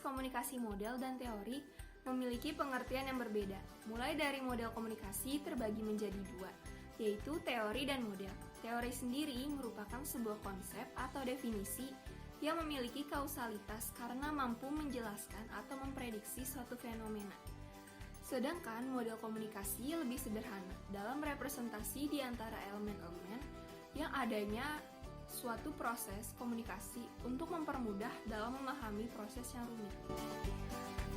komunikasi model dan teori memiliki pengertian yang berbeda. Mulai dari model komunikasi terbagi menjadi dua, yaitu teori dan model. Teori sendiri merupakan sebuah konsep atau definisi yang memiliki kausalitas karena mampu menjelaskan atau memprediksi suatu fenomena. Sedangkan model komunikasi lebih sederhana dalam representasi di antara elemen-elemen yang adanya suatu proses komunikasi untuk mempermudah dalam memahami proses yang rumit.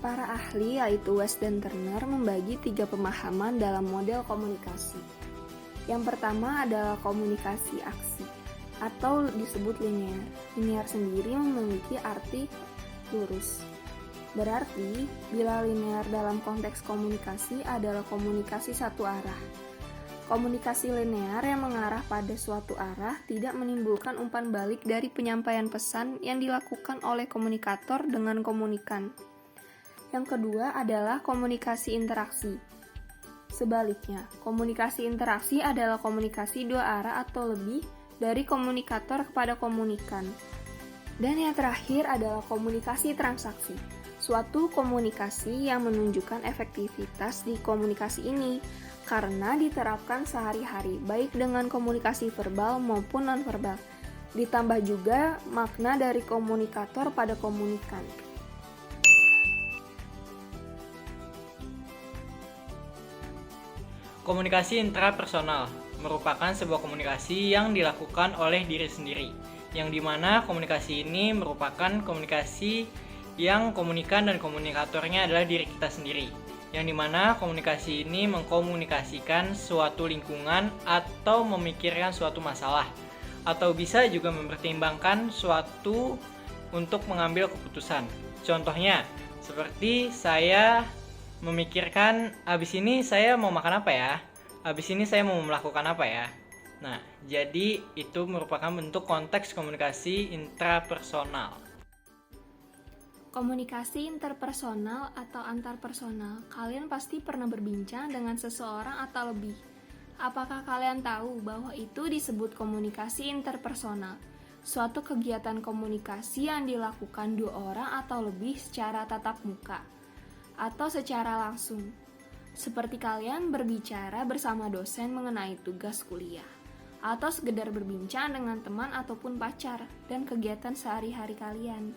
Para ahli yaitu West dan Turner membagi 3 pemahaman dalam model komunikasi. Yang pertama adalah komunikasi aksi atau disebut linear. Linear sendiri memiliki arti lurus. Berarti, bila linear dalam konteks komunikasi adalah komunikasi satu arah. Komunikasi linear yang mengarah pada suatu arah tidak menimbulkan umpan balik dari penyampaian pesan yang dilakukan oleh komunikator dengan komunikan. Yang kedua adalah komunikasi interaksi. Sebaliknya, komunikasi interaksi adalah komunikasi dua arah atau lebih dari komunikator kepada komunikan. Dan yang terakhir adalah komunikasi transaksi. Suatu komunikasi yang menunjukkan efektivitas di komunikasi ini karena diterapkan sehari-hari baik dengan komunikasi verbal maupun nonverbal. Ditambah juga makna dari komunikator pada komunikan. Komunikasi intrapersonal merupakan sebuah komunikasi yang dilakukan oleh diri sendiri, yang dimana komunikasi ini merupakan komunikasi yang komunikan dan komunikatornya adalah diri kita sendiri, yang dimana komunikasi ini mengkomunikasikan suatu lingkungan atau memikirkan suatu masalah, atau bisa juga mempertimbangkan suatu untuk mengambil keputusan. Contohnya, seperti saya memikirkan, abis ini saya mau makan apa ya? Abis ini saya mau melakukan apa ya? Nah, jadi itu merupakan bentuk konteks komunikasi intrapersonal. Komunikasi interpersonal atau antarpersonal, kalian pasti pernah berbincang dengan seseorang atau lebih. Apakah kalian tahu bahwa itu disebut komunikasi interpersonal? Suatu kegiatan komunikasi yang dilakukan 2 orang atau lebih secara tatap muka atau secara langsung. Seperti kalian berbicara bersama dosen mengenai tugas kuliah, atau sekedar berbincang dengan teman ataupun pacar dan kegiatan sehari-hari kalian.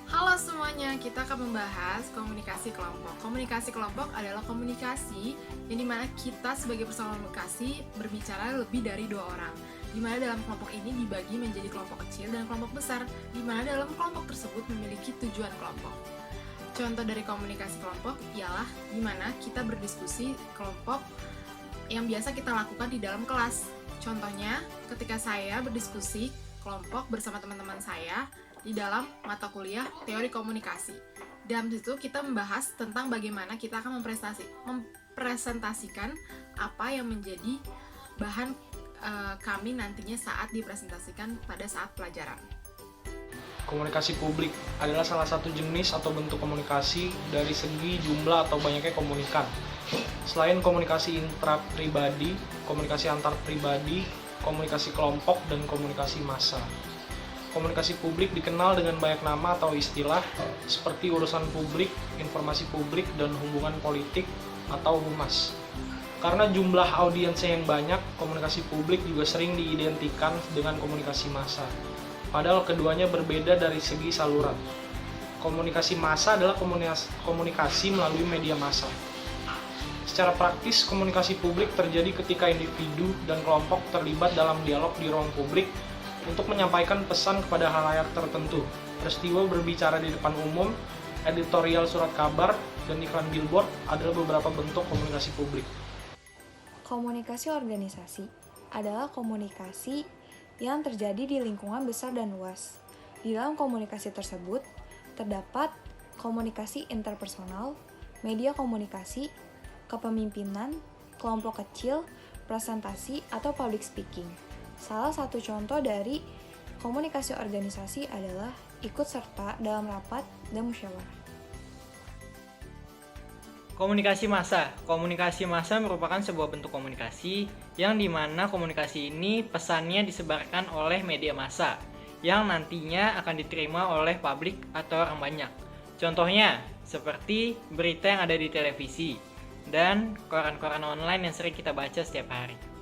Halo semuanya, kita akan membahas komunikasi kelompok. Komunikasi kelompok adalah komunikasi yang dimana kita sebagai personal komunikasi berbicara lebih dari 2 orang. Dimana dalam kelompok ini dibagi menjadi kelompok kecil dan kelompok besar, dimana dalam kelompok tersebut memiliki tujuan kelompok. Contoh dari komunikasi kelompok ialah dimana kita berdiskusi kelompok yang biasa kita lakukan di dalam kelas. Contohnya, ketika saya berdiskusi kelompok bersama teman-teman saya di dalam mata kuliah teori komunikasi. Dalam situ kita membahas tentang bagaimana kita akan mempresentasikan apa yang menjadi bahan kami nantinya saat dipresentasikan pada saat pelajaran. Komunikasi publik adalah salah satu jenis atau bentuk komunikasi dari segi jumlah atau banyaknya komunikan. Selain komunikasi intrapribadi, komunikasi antar pribadi, komunikasi kelompok, dan komunikasi massa. Komunikasi publik dikenal dengan banyak nama atau istilah seperti urusan publik, informasi publik, dan hubungan politik atau humas. Karena jumlah audiensnya yang banyak, komunikasi publik juga sering diidentikan dengan komunikasi massa. Padahal keduanya berbeda dari segi saluran. Komunikasi massa adalah komunikasi melalui media massa. Secara praktis, komunikasi publik terjadi ketika individu dan kelompok terlibat dalam dialog di ruang publik untuk menyampaikan pesan kepada halayak tertentu. Peristiwa berbicara di depan umum, editorial surat kabar, dan iklan billboard adalah beberapa bentuk komunikasi publik. Komunikasi organisasi adalah komunikasi yang terjadi di lingkungan besar dan luas. Di dalam komunikasi tersebut, terdapat komunikasi interpersonal, media komunikasi, kepemimpinan, kelompok kecil, presentasi, atau public speaking. Salah satu contoh dari komunikasi organisasi adalah ikut serta dalam rapat dan musyawarah. Komunikasi massa. Komunikasi massa merupakan sebuah bentuk komunikasi yang dimana komunikasi ini pesannya disebarkan oleh media massa, yang nantinya akan diterima oleh publik atau orang banyak. Contohnya, seperti berita yang ada di televisi dan koran-koran online yang sering kita baca setiap hari.